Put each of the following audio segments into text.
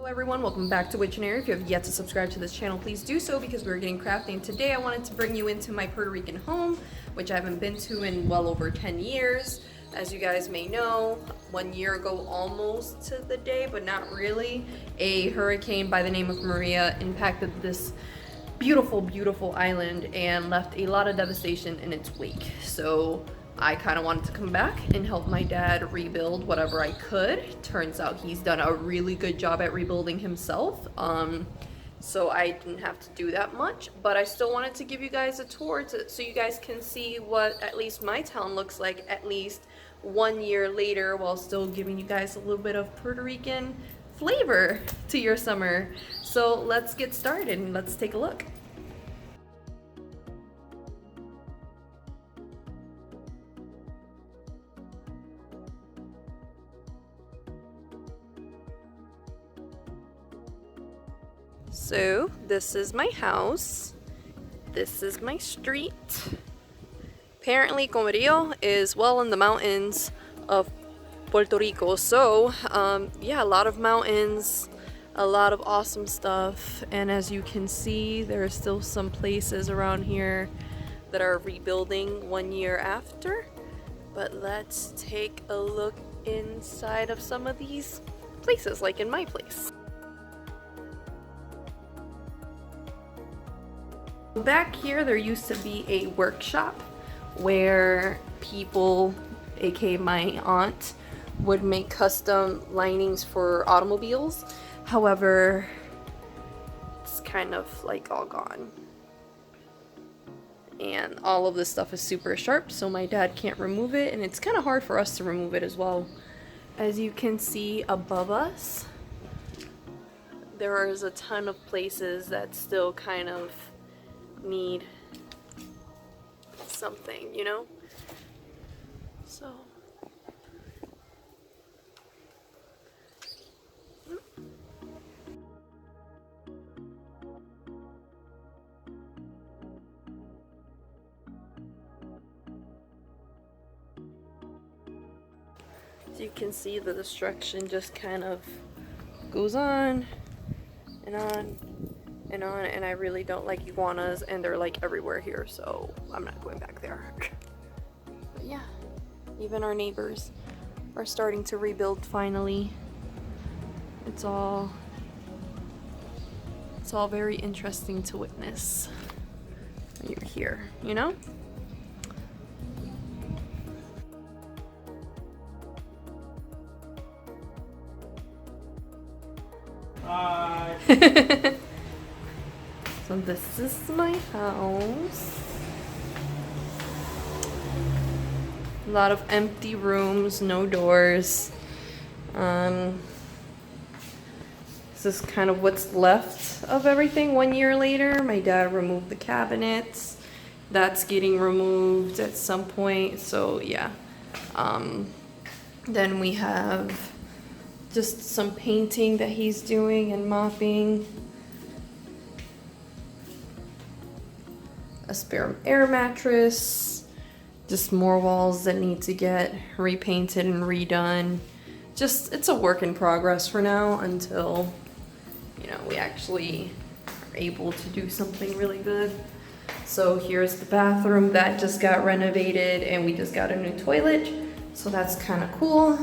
Everyone, welcome back to Witchinary. If you have yet to subscribe to this channel, please do so because we're getting crafty. And today I wanted to bring you into my Puerto Rican home, which I haven't been to in well over 10 years. As you guys may know, 1 year ago, almost to the day, but not really, a hurricane by the name of Maria impacted this beautiful, beautiful island and left a lot of devastation in its wake. So I kind of wanted to come back and help my dad rebuild whatever I could. Turns out he's done a really good job at rebuilding himself. So I didn't have to do that much, but I still wanted to give you guys a tour so you guys can see what at least my town looks like at least 1 year later, while still giving you guys a little bit of Puerto Rican flavor to your summer. So let's get started and let's take a look. So this is my house. This is my street. Apparently Comerio is well in the mountains of Puerto Rico. So yeah, a lot of mountains, a lot of awesome stuff. And as you can see, there are still some places around here that are rebuilding 1 year after. But let's take a look inside of some of these places, like in my place. Back here there used to be a workshop where people, aka my aunt, would make custom linings for automobiles. However, it's kind of like all gone. And all of this stuff is super sharp, so my dad can't remove it, and it's kind of hard for us to remove it as well. As you can see above us, there is a ton of places that still kind of need something, you know? So as you can see, the destruction just kind of goes on and on and on, and I really don't like iguanas, and they're like everywhere here, so I'm not going back there. But yeah, even our neighbors are starting to rebuild finally. It's all very interesting to witness when you're here, you know? Hi. So this is my house. A lot of empty rooms, no doors. This is kind of what's left of everything 1 year later. My dad removed the cabinets. That's getting removed at some point, so yeah. Then we have just some painting that he's doing and mopping. A spare air mattress, just more walls that need to get repainted and redone. Just, it's a work in progress for now until, you know, we actually are able to do something really good. So here's the bathroom that just got renovated, and we just got a new toilet, so that's kind of cool.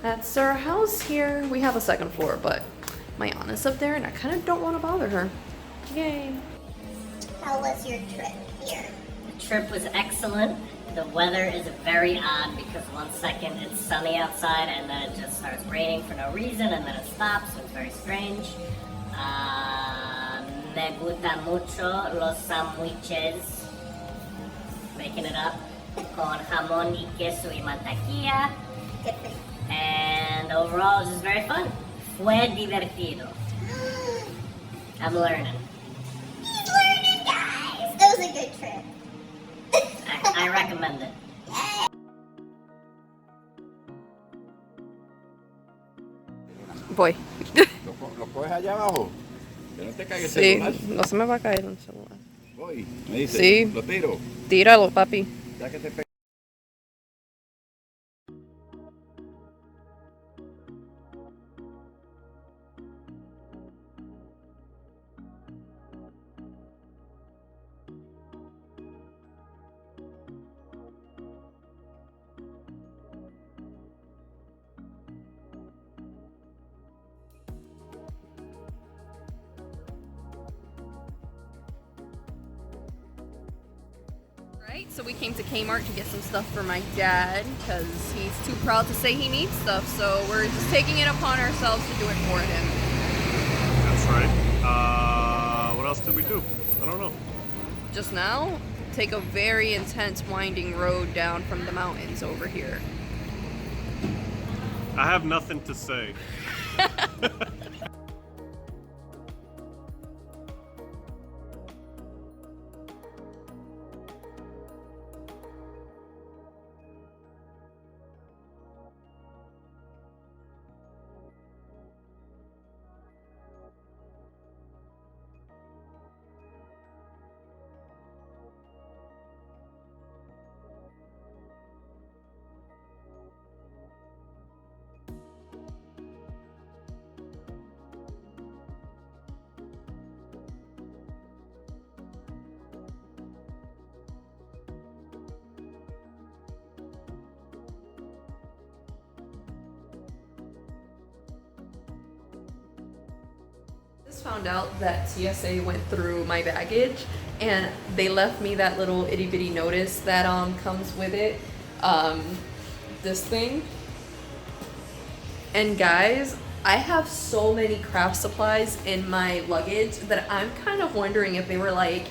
That's our house here. We have a second floor, but my aunt is up there and I kind of don't want to bother her. Yay. How was your trip here? The trip was excellent. The weather is very odd because 1 second it's sunny outside and then it just starts raining for no reason and then it stops, so it's very strange. Me gusta mucho los sándwiches, making it up, con jamón y queso y mantequilla. And overall it was just very fun. Fue divertido. I'm learning. He's learning, guys! That was a good trip. I recommend it. Voy. ¿Lo coges allá abajo? Que no te caiga el Sí, celular. no se me va a caer el celular. Voy, me dice, Sí. lo tiro. Tíralo, papi. Ya que te Right, so we came to Kmart to get some stuff for my dad because he's too proud to say he needs stuff, so we're just taking it upon ourselves to do it for him. That's right. What else did we do? I don't know. Just now, take a very intense winding road down from the mountains over here. I have nothing to say. Just found out that TSA went through my baggage and they left me that little itty bitty notice that comes with it. This thing. And guys, I have so many craft supplies in my luggage that I'm kind of wondering if they were like,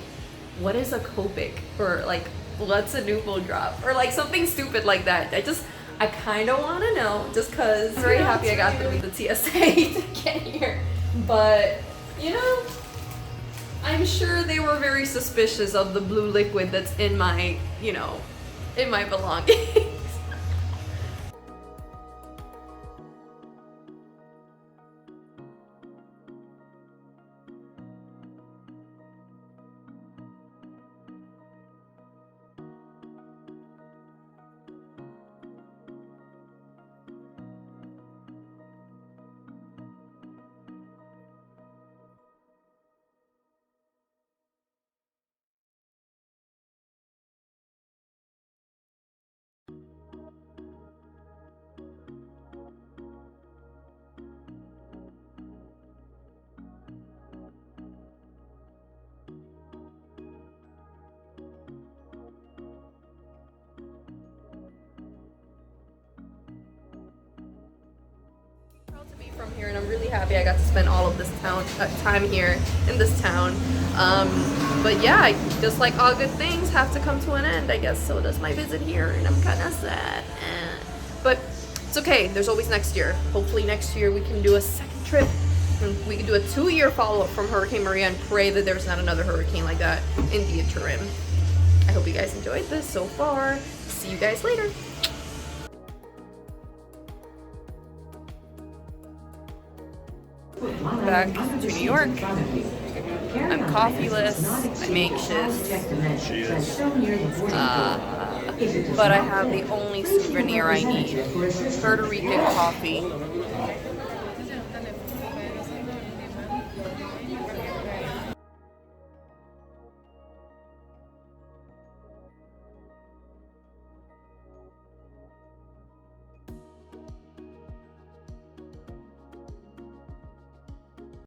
what is a Copic? Or like, what's a noodle drop? Or like something stupid like that. I kind of want to know just because I'm very happy I got through the TSA to get here. But, you know, I'm sure they were very suspicious of the blue liquid that's in my, you know, in my belongings. Proud to be from here, and I'm really happy I got to spend all of this time here in this town. But yeah, just like all good things have to come to an end, I guess. So does my visit here, and I'm kind of sad. But it's okay. There's always next year. Hopefully next year we can do a second trip. And we can do a 2-year follow-up from Hurricane Maria and pray that there's not another hurricane like that in the interim. I hope you guys enjoyed this so far. See you guys later. Back to New York. I'm coffeeless, I'm anxious, She is. but I have the only souvenir I need. Puerto Rican coffee